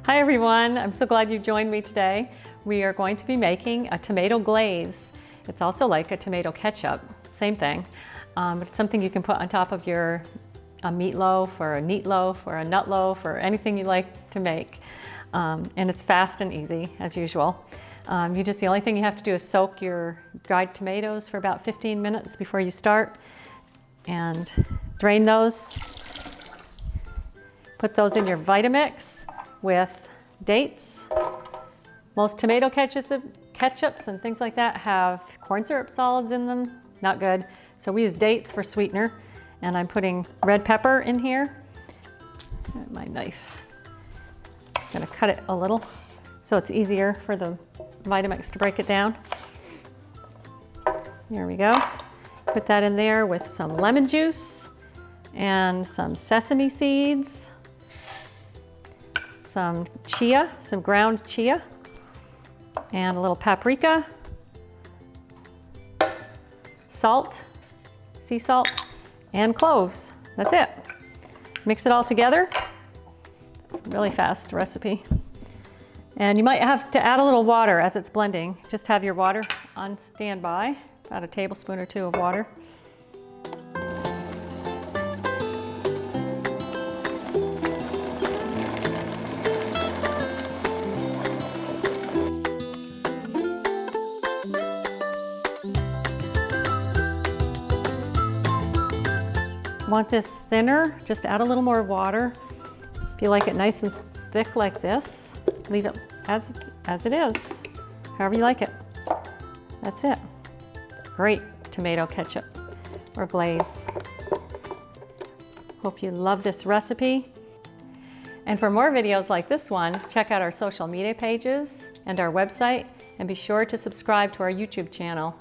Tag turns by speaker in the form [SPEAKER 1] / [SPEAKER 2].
[SPEAKER 1] Hi everyone, I'm so glad you joined me today. We are going to be making a tomato glaze. It's also like a tomato ketchup, same thing. It's something you can put on top of your meatloaf or a neat loaf or a nut loaf or anything you like to make. And it's fast and easy as usual. The only thing you have to do is soak your dried tomatoes for about 15 minutes before you start and drain those. Put those in your Vitamix with dates. Most tomato ketchups and things like that have corn syrup solids in them. Not good. So we use dates for sweetener. And I'm putting red pepper in here. My knife. Just gonna cut it a little so it's easier for the Vitamix to break it down. There we go. Put that in there with some lemon juice and some sesame seeds, some chia, some ground chia, and a little paprika, salt, sea salt, and cloves. That's it. Mix it all together. Really fast recipe. And you might have to add a little water as it's blending. Just have your water on standby, about a tablespoon or two of water. Want this thinner, just add a little more water. If you like it nice and thick like this, leave it as it is, however you like it. That's it. Great tomato ketchup or glaze. Hope you love this recipe. And for more videos like this one, check out our social media pages and our website, and be sure to subscribe to our YouTube channel.